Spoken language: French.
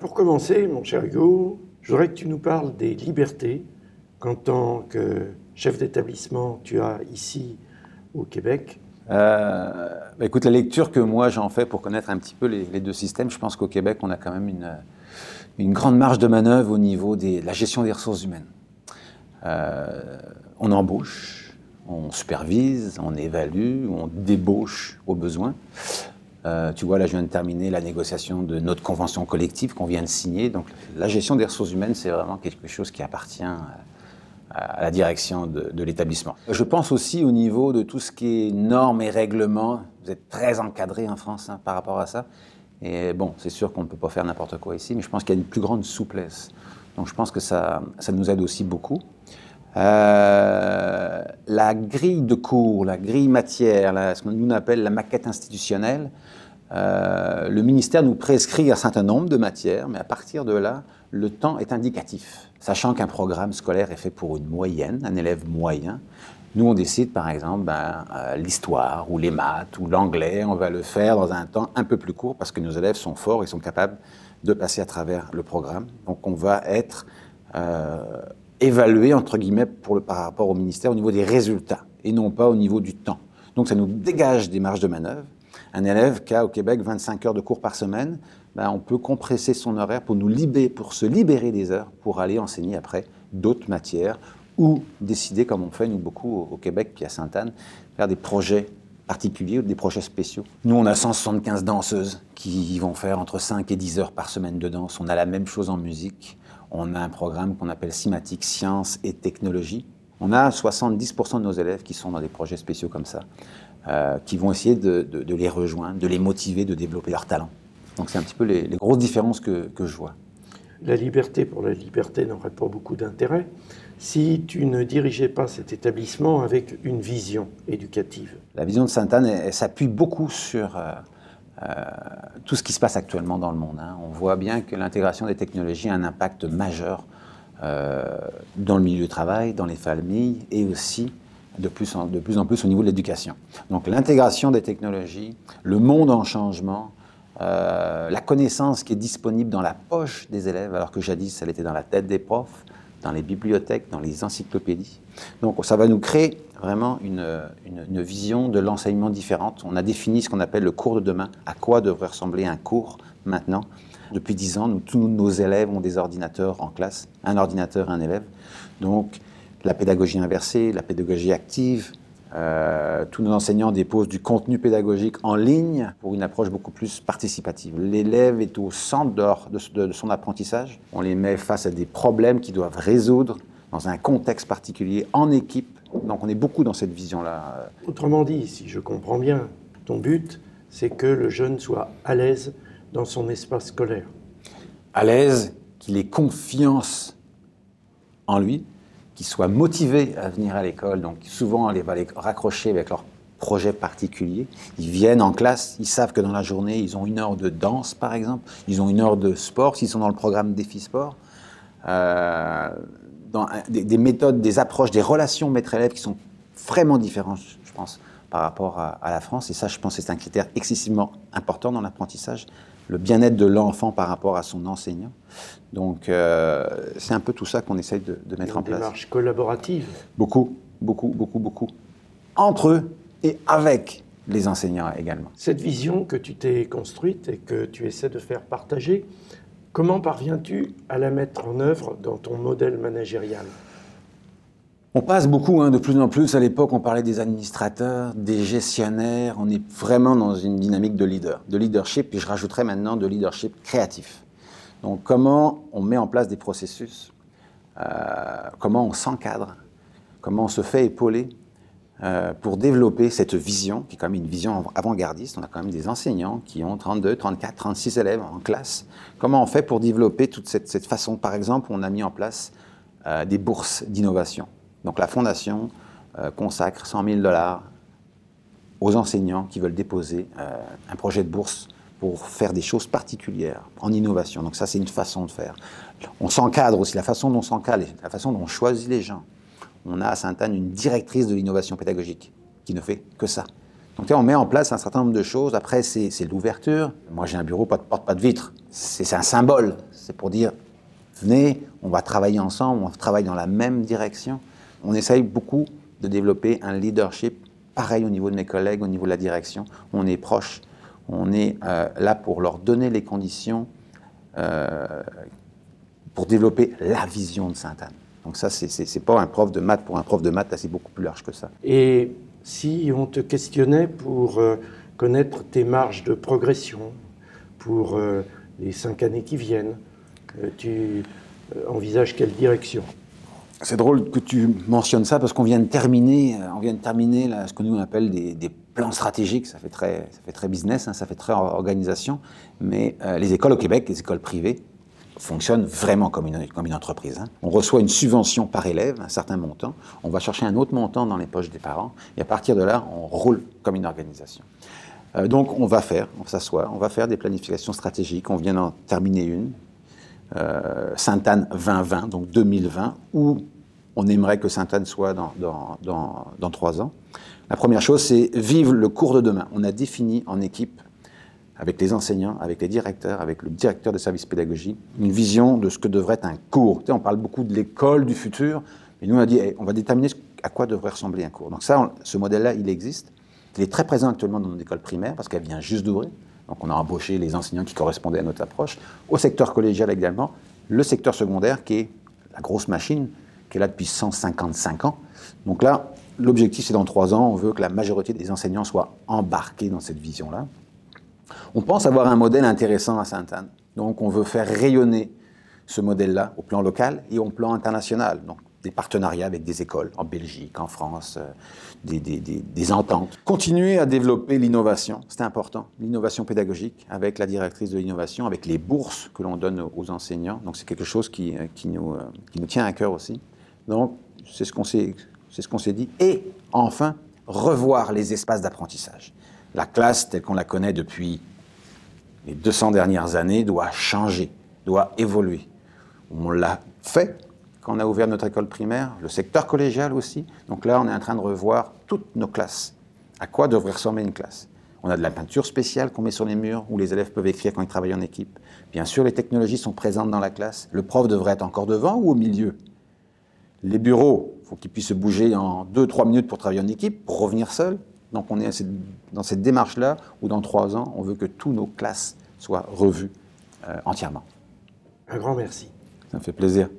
Pour commencer, mon cher Hugo, je voudrais que tu nous parles des libertés qu'en tant que chef d'établissement tu as ici au Québec. Écoute, la lecture que moi j'en fais pour connaître un petit peu les deux systèmes, je pense qu'au Québec, on a quand même une grande marge de manœuvre au niveau de la gestion des ressources humaines. On embauche, on supervise, on évalue, on débauche au besoin. Tu vois, là, je viens de terminer la négociation de notre convention collective qu'on vient de signer. Donc, la gestion des ressources humaines, c'est vraiment quelque chose qui appartient à la direction de l'établissement. Je pense aussi au niveau de tout ce qui est normes et règlements. Vous êtes très encadré en France par rapport à ça. Et bon, c'est sûr qu'on ne peut pas faire n'importe quoi ici, mais je pense qu'il y a une plus grande souplesse. Donc, je pense que ça nous aide aussi beaucoup. La grille de cours, la grille matière, ce que nous appelle la maquette institutionnelle, le ministère nous prescrit un certain nombre de matières, mais à partir de là, le temps est indicatif. Sachant qu'un programme scolaire est fait pour une moyenne, un élève moyen, nous on décide par exemple l'histoire ou les maths ou l'anglais, on va le faire dans un temps un peu plus court parce que nos élèves sont forts et sont capables de passer à travers le programme. Donc on va être évalué, entre guillemets, par rapport au ministère au niveau des résultats et non pas au niveau du temps. Donc ça nous dégage des marges de manœuvre. Un élève qui a au Québec 25 heures de cours par semaine, on peut compresser son horaire pour se libérer des heures pour aller enseigner après d'autres matières ou décider, comme on fait nous beaucoup au Québec puis à Sainte-Anne, faire des projets particuliers ou des projets spéciaux. Nous, on a 175 danseuses qui vont faire entre 5 et 10 heures par semaine de danse. On a la même chose en musique. On a un programme qu'on appelle CIMATIC, Sciences et Technologies. On a 70% de nos élèves qui sont dans des projets spéciaux comme ça, qui vont essayer de les rejoindre, de les motiver, de développer leurs talents. Donc c'est un petit peu les grosses différences que je vois. La liberté pour la liberté n'aurait pas beaucoup d'intérêt si tu ne dirigeais pas cet établissement avec une vision éducative. La vision de Sainte-Anne, elle s'appuie beaucoup sur tout ce qui se passe actuellement dans le monde. On voit bien que l'intégration des technologies a un impact majeur dans le milieu du travail, dans les familles et aussi de plus en plus au niveau de l'éducation. Donc l'intégration des technologies, le monde en changement, la connaissance qui est disponible dans la poche des élèves, alors que jadis elle était dans la tête des profs, dans les bibliothèques, dans les encyclopédies. Donc ça va nous créer vraiment une vision de l'enseignement différente. On a défini ce qu'on appelle le cours de demain, à quoi devrait ressembler un cours maintenant. Depuis 10 ans, tous nos élèves ont des ordinateurs en classe, un ordinateur, un élève. Donc la pédagogie inversée, la pédagogie active, tous nos enseignants déposent du contenu pédagogique en ligne pour une approche beaucoup plus participative. L'élève est au centre de son apprentissage. On les met face à des problèmes qu'ils doivent résoudre dans un contexte particulier, en équipe. Donc on est beaucoup dans cette vision-là. Autrement dit, si je comprends bien, ton but, c'est que le jeune soit à l'aise dans son espace scolaire. À l'aise, qu'il ait confiance en lui, qu'ils soient motivés à venir à l'école. Donc souvent, on va les raccrocher avec leurs projets particuliers. Ils viennent en classe, ils savent que dans la journée, ils ont 1 heure de danse, par exemple. Ils ont 1 heure de sport, s'ils sont dans le programme Défi Sport. Dans des méthodes, des approches, des relations maître-élève qui sont vraiment différentes, je pense, par rapport à la France. Et ça, je pense que c'est un critère excessivement important dans l'apprentissage. Le bien-être de l'enfant par rapport à son enseignant. Donc, c'est un peu tout ça qu'on essaye de mettre en place. Une démarche collaborative. Beaucoup. Entre eux et avec les enseignants également. Cette vision que tu t'es construite et que tu essaies de faire partager, comment parviens-tu à la mettre en œuvre dans ton modèle managérial ? On passe beaucoup, de plus en plus. À l'époque, on parlait des administrateurs, des gestionnaires. On est vraiment dans une dynamique de leadership, puis je rajouterais maintenant de leadership créatif. Donc, comment on met en place des processus, comment on s'encadre, comment on se fait épauler pour développer cette vision, qui est quand même une vision avant-gardiste. On a quand même des enseignants qui ont 32, 34, 36 élèves en classe. Comment on fait pour développer toute cette façon ? Par exemple, on a mis en place des bourses d'innovation. Donc la Fondation consacre 100 000 $ aux enseignants qui veulent déposer un projet de bourse pour faire des choses particulières en innovation. Donc ça, c'est une façon de faire. On s'encadre aussi, la façon dont on s'encadre, la façon dont on choisit les gens. On a à Sainte-Anne une directrice de l'innovation pédagogique qui ne fait que ça. Donc là, on met en place un certain nombre de choses. Après, c'est l'ouverture. Moi, j'ai un bureau, pas de porte, pas de vitre. C'est un symbole. c'est pour dire, venez, on va travailler ensemble, on travaille dans la même direction. On essaye beaucoup de développer un leadership, pareil au niveau de mes collègues, au niveau de la direction. On est proche, on est là pour leur donner les conditions pour développer la vision de Sainte-Anne. Donc ça, c'est pas un prof de maths pour un prof de maths, là c'est beaucoup plus large que ça. Et si on te questionnait pour connaître tes marges de progression pour les 5 années qui viennent, tu envisages quelle direction? C'est drôle que tu mentionnes ça parce qu'on vient de terminer, là, ce que nous on appelle des plans stratégiques. Ça fait très business, hein, ça fait très organisation. Mais les écoles au Québec, les écoles privées, fonctionnent vraiment comme une entreprise. Hein. On reçoit une subvention par élève, un certain montant. On va chercher un autre montant dans les poches des parents. Et à partir de là, on roule comme une organisation. Donc on va s'asseoir, on va faire des planifications stratégiques. On vient d'en terminer une. Sainte-Anne 2020, donc 2020, où on aimerait que Sainte-Anne soit dans 3 ans. La première chose, c'est vivre le cours de demain. On a défini en équipe, avec les enseignants, avec les directeurs, avec le directeur de service pédagogique, une vision de ce que devrait être un cours. Tu sais, on parle beaucoup de l'école du futur, mais nous on a dit, on va déterminer à quoi devrait ressembler un cours. Donc ça, ce modèle-là, il existe. Il est très présent actuellement dans notre école primaire, parce qu'elle vient juste d'ouvrir. Donc on a embauché les enseignants qui correspondaient à notre approche. Au secteur collégial également, le secteur secondaire qui est la grosse machine, qui est là depuis 155 ans. Donc là, l'objectif c'est dans 3 ans, on veut que la majorité des enseignants soient embarqués dans cette vision-là. On pense avoir un modèle intéressant à Sainte-Anne. Donc on veut faire rayonner ce modèle-là au plan local et au plan international. Donc des partenariats avec des écoles en Belgique, en France, des ententes. Continuer à développer l'innovation, c'est important. L'innovation pédagogique avec la directrice de l'innovation, avec les bourses que l'on donne aux enseignants. Donc c'est quelque chose qui nous tient à cœur aussi. Donc c'est ce qu'on s'est dit. Et enfin, revoir les espaces d'apprentissage. La classe telle qu'on la connaît depuis les 200 dernières années doit changer, doit évoluer. On l'a fait quand on a ouvert notre école primaire, le secteur collégial aussi. Donc là, on est en train de revoir toutes nos classes. À quoi devrait ressembler une classe? On a de la peinture spéciale qu'on met sur les murs, où les élèves peuvent écrire quand ils travaillent en équipe. Bien sûr, les technologies sont présentes dans la classe. Le prof devrait être encore devant ou au milieu? Les bureaux, il faut qu'ils puissent se bouger en 2-3 minutes pour travailler en équipe, pour revenir seul. Donc on est dans cette démarche-là, où dans 3 ans, on veut que toutes nos classes soient revues entièrement. Un grand merci. Ça me fait plaisir.